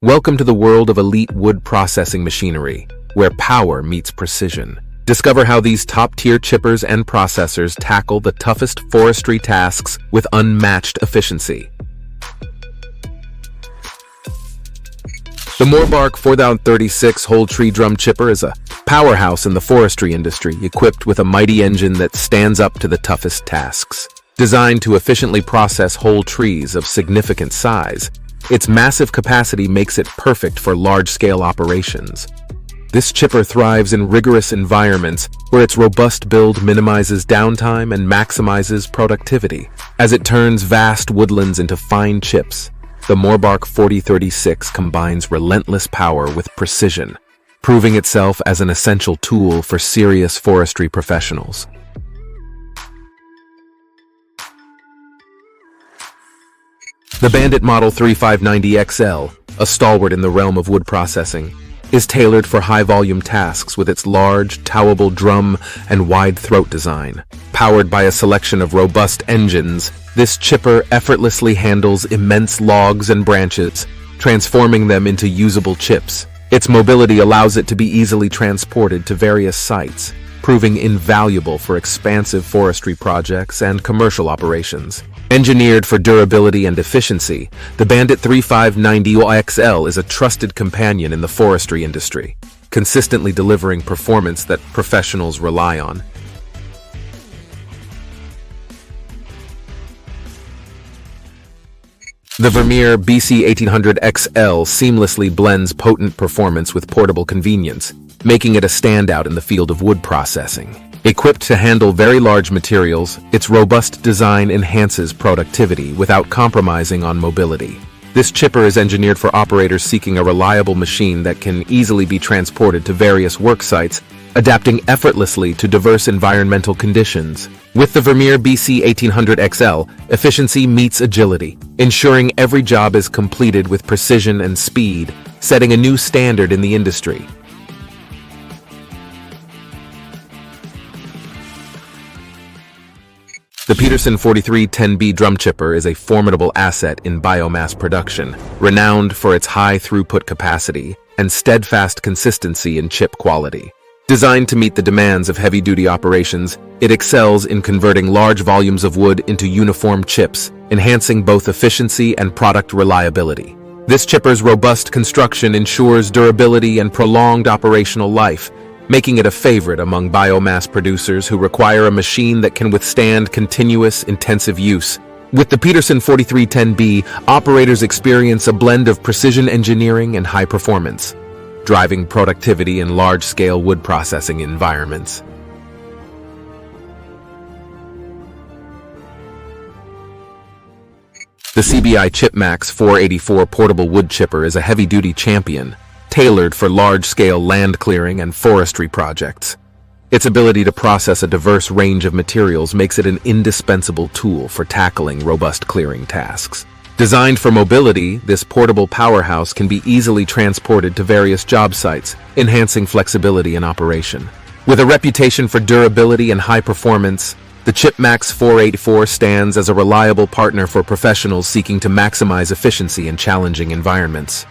Welcome to the world of elite wood processing machinery, where power meets precision. Discover how these top-tier chippers and processors tackle the toughest forestry tasks with unmatched efficiency. The Morbark 4036 tree drum chipper is a powerhouse in the forestry industry, equipped with a mighty engine that stands up to the toughest tasks. Designed to efficiently process whole trees of significant size, its massive capacity makes it perfect for large-scale operations. This chipper thrives in rigorous environments where its robust build minimizes downtime and maximizes productivity. As it turns vast woodlands into fine chips, the Morbark 4036 combines relentless power with precision, proving itself as an essential tool for serious forestry professionals. The Bandit Model 3590XL, a stalwart in the realm of wood processing, is tailored for high-volume tasks with its large, towable drum and wide throat design. Powered by a selection of robust engines, this chipper effortlessly handles immense logs and branches, transforming them into usable chips. Its mobility allows it to be easily transported to various sites, proving invaluable for expansive forestry projects and commercial operations. Engineered for durability and efficiency, the Bandit 3590XL is a trusted companion in the forestry industry, consistently delivering performance that professionals rely on. The Vermeer BC 1800XL seamlessly blends potent performance with portable convenience, making it a standout in the field of wood processing. Equipped to handle very large materials, its robust design enhances productivity without compromising on mobility. This chipper is engineered for operators seeking a reliable machine that can easily be transported to various work sites, adapting effortlessly to diverse environmental conditions. With the Vermeer BC 1800XL, efficiency meets agility, ensuring every job is completed with precision and speed, setting a new standard in the industry. The Peterson 4310B drum chipper is a formidable asset in biomass production, renowned for its high throughput capacity and steadfast consistency in chip quality. Designed to meet the demands of heavy-duty operations, it excels in converting large volumes of wood into uniform chips, enhancing both efficiency and product reliability. This chipper's robust construction ensures durability and prolonged operational life, making it a favorite among biomass producers who require a machine that can withstand continuous, intensive use. With the Peterson 4310B, operators experience a blend of precision engineering and high performance, driving productivity in large-scale wood processing environments. The CBI ChipMax 484 portable wood chipper is a heavy-duty champion, tailored for large-scale land clearing and forestry projects. Its ability to process a diverse range of materials makes it an indispensable tool for tackling robust clearing tasks. Designed for mobility, this portable powerhouse can be easily transported to various job sites, enhancing flexibility in operation. With a reputation for durability and high performance, the ChipMax 484 stands as a reliable partner for professionals seeking to maximize efficiency in challenging environments.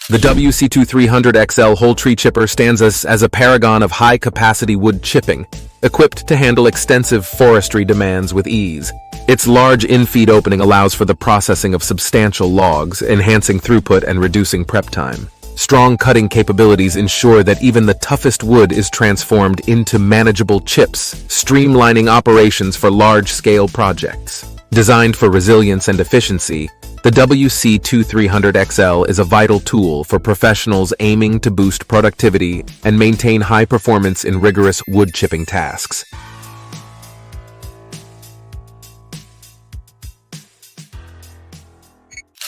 The WC2300XL whole tree chipper stands as a paragon of high-capacity wood chipping, equipped to handle extensive forestry demands with ease. Its large in-feed opening allows for the processing of substantial logs, enhancing throughput and reducing prep time. Strong cutting capabilities ensure that even the toughest wood is transformed into manageable chips, streamlining operations for large-scale projects. Designed for resilience and efficiency, the WC2300XL is a vital tool for professionals aiming to boost productivity and maintain high performance in rigorous wood chipping tasks.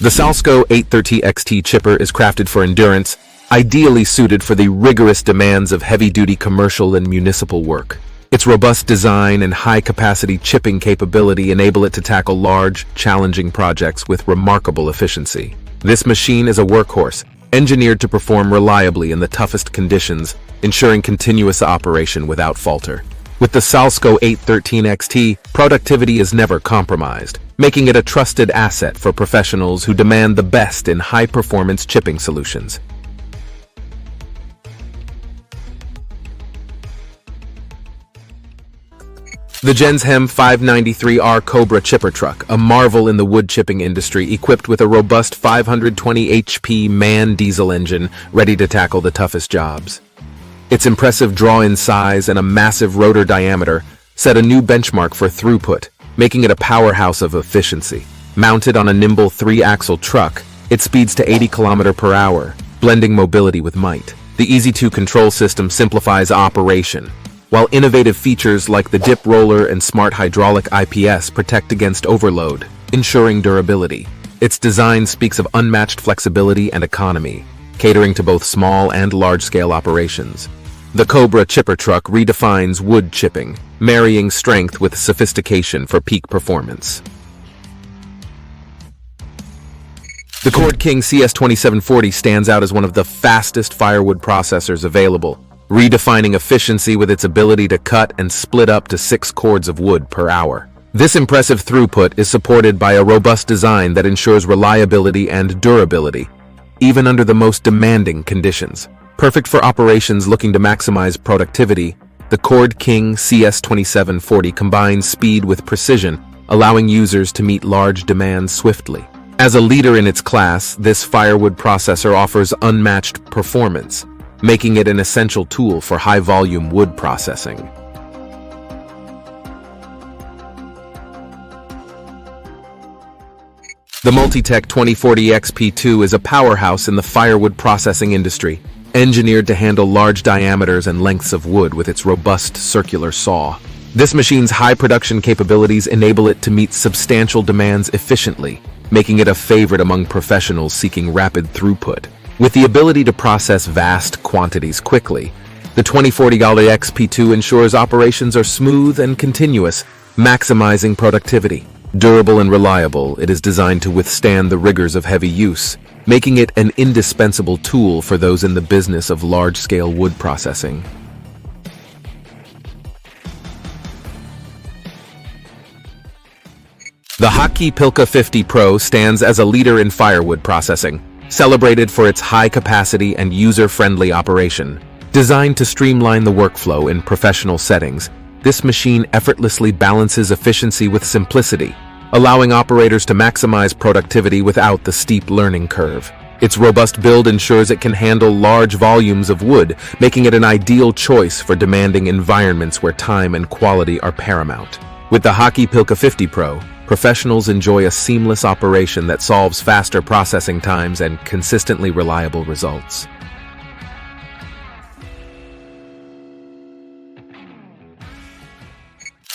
The Salsco 830XT chipper is crafted for endurance, ideally suited for the rigorous demands of heavy-duty commercial and municipal work. Its robust design and high-capacity chipping capability enable it to tackle large, challenging projects with remarkable efficiency. This machine is a workhorse, engineered to perform reliably in the toughest conditions, ensuring continuous operation without falter. With the Salsco 813 XT, productivity is never compromised, making it a trusted asset for professionals who demand the best in high-performance chipping solutions. The Genshem 593R Cobra chipper truck, a marvel in the wood chipping industry, equipped with a robust 520 HP MAN diesel engine ready to tackle the toughest jobs. Its impressive draw-in size and a massive rotor diameter set a new benchmark for throughput, making it a powerhouse of efficiency. Mounted on a nimble 3-axle truck, it speeds to 80 km/h, blending mobility with might. The easy-to-control system simplifies operation, while innovative features like the dip roller and smart hydraulic IPS protect against overload, ensuring durability. Its design speaks of unmatched flexibility and economy, catering to both small and large-scale operations. The Cobra chipper truck redefines wood chipping, marrying strength with sophistication for peak performance. The Cord King CS2740 stands out as one of the fastest firewood processors available, redefining efficiency with its ability to cut and split up to 6 cords of wood per hour. This impressive throughput is supported by a robust design that ensures reliability and durability, even under the most demanding conditions. Perfect for operations looking to maximize productivity, the Cord King CS2740 combines speed with precision, allowing users to meet large demands swiftly. As a leader in its class, this firewood processor offers unmatched performance, making it an essential tool for high-volume wood processing. The Multitech 2040 XP2 is a powerhouse in the firewood processing industry, engineered to handle large diameters and lengths of wood with its robust circular saw. This machine's high production capabilities enable it to meet substantial demands efficiently, making it a favorite among professionals seeking rapid throughput. With the ability to process vast quantities quickly, the 2040 XP2 ensures operations are smooth and continuous, maximizing productivity. Durable and reliable, it is designed to withstand the rigors of heavy use, making it an indispensable tool for those in the business of large-scale wood processing. The Hockey Pilka 50 Pro stands as a leader in firewood processing, celebrated for its high capacity and user-friendly operation. Designed to streamline the workflow in professional settings, this machine effortlessly balances efficiency with simplicity, allowing operators to maximize productivity without the steep learning curve. Its robust build ensures it can handle large volumes of wood, making it an ideal choice for demanding environments where time and quality are paramount. With the Hockey Pilka 50 Pro, professionals enjoy a seamless operation that solves faster processing times and consistently reliable results.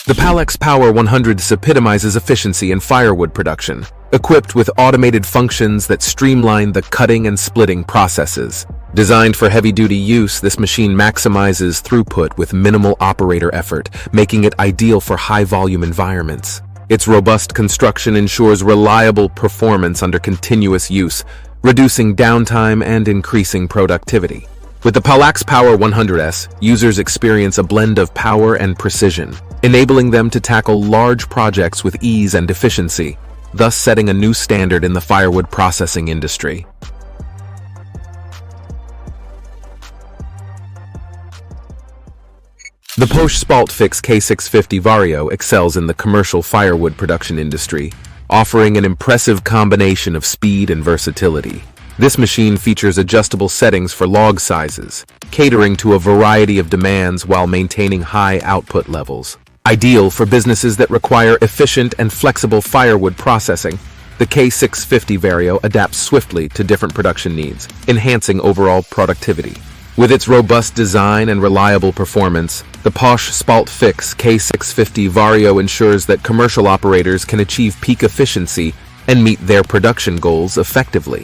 The Palex Power 100 epitomizes efficiency in firewood production, equipped with automated functions that streamline the cutting and splitting processes. Designed for heavy-duty use, this machine maximizes throughput with minimal operator effort, making it ideal for high-volume environments. Its robust construction ensures reliable performance under continuous use, reducing downtime and increasing productivity. With the Palex Power 100S, users experience a blend of power and precision, enabling them to tackle large projects with ease and efficiency, thus setting a new standard in the firewood processing industry. The Bosch Spaltfix K650 Vario excels in the commercial firewood production industry, offering an impressive combination of speed and versatility. This machine features adjustable settings for log sizes, catering to a variety of demands while maintaining high output levels. Ideal for businesses that require efficient and flexible firewood processing, the K650 Vario adapts swiftly to different production needs, enhancing overall productivity. With its robust design and reliable performance, the Bosch Spaltfix K650 Vario ensures that commercial operators can achieve peak efficiency and meet their production goals effectively.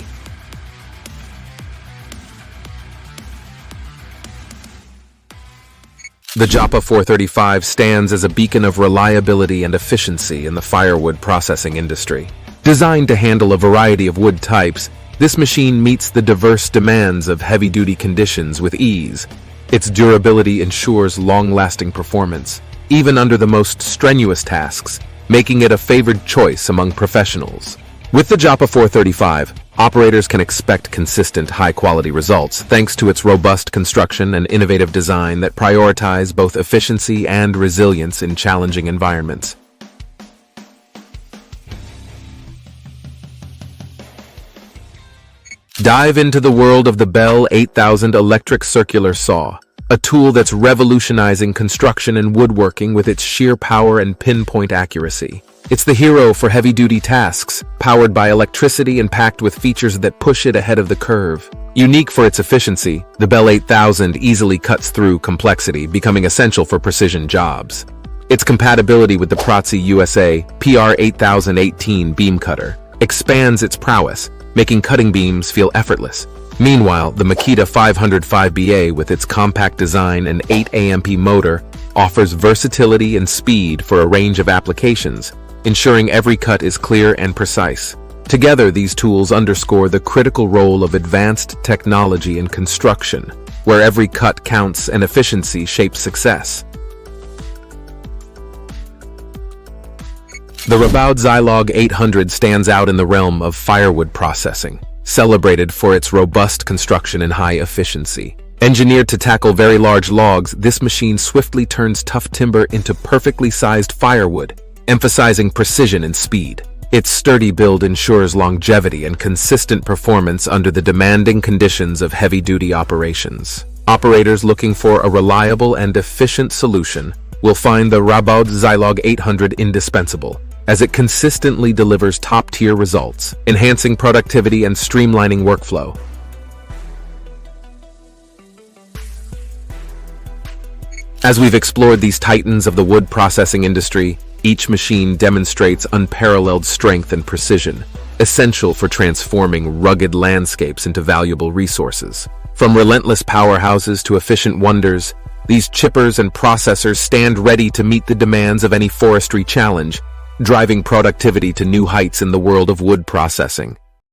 The Japa 435 stands as a beacon of reliability and efficiency in the firewood processing industry. Designed to handle a variety of wood types, this machine meets the diverse demands of heavy-duty conditions with ease. Its durability ensures long-lasting performance, even under the most strenuous tasks, making it a favored choice among professionals. With the Japa 435, operators can expect consistent, high-quality results thanks to its robust construction and innovative design that prioritize both efficiency and resilience in challenging environments. Dive into the world of the Bell 8000 electric circular saw, a tool that's revolutionizing construction and woodworking with its sheer power and pinpoint accuracy. It's the hero for heavy-duty tasks, powered by electricity and packed with features that push it ahead of the curve. Unique for its efficiency, the Bell 8000 easily cuts through complexity, becoming essential for precision jobs. Its compatibility with the Protzi USA PR8018 beam cutter expands its prowess, making cutting beams feel effortless. Meanwhile, the Makita 505BA with its compact design and 8 AMP motor offers versatility and speed for a range of applications, ensuring every cut is clear and precise. Together, these tools underscore the critical role of advanced technology in construction, where every cut counts and efficiency shapes success. The Rabaud Zilog 800 stands out in the realm of firewood processing, celebrated for its robust construction and high efficiency. Engineered to tackle very large logs, this machine swiftly turns tough timber into perfectly sized firewood, emphasizing precision and speed. Its sturdy build ensures longevity and consistent performance under the demanding conditions of heavy-duty operations. Operators looking for a reliable and efficient solution will find the Rabaud Zilog 800 indispensable, as it consistently delivers top-tier results, enhancing productivity and streamlining workflow. As we've explored these titans of the wood processing industry, each machine demonstrates unparalleled strength and precision, essential for transforming rugged landscapes into valuable resources. From relentless powerhouses to efficient wonders, these chippers and processors stand ready to meet the demands of any forestry challenge, driving productivity to new heights in the world of wood processing.